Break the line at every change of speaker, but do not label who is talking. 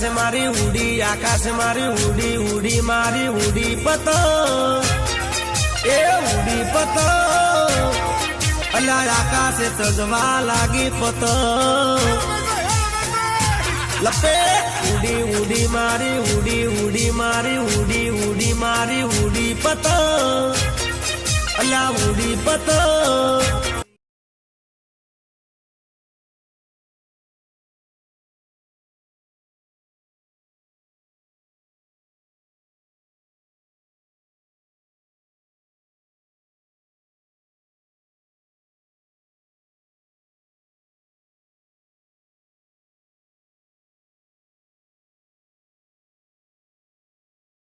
મારી ઉડી આકાશ મારી ઉડી ઉડી મારી ઉડી પતંગ એ ઉડી પતંગ અલ્યા આકાશે તજવા લાગી પતંગ લપે ઉડી ઉડી મારી ઉડી ઉડી મારી ઉડી ઉડી મારી ઉડી પતંગ અલ્યા ઉડી પતંગ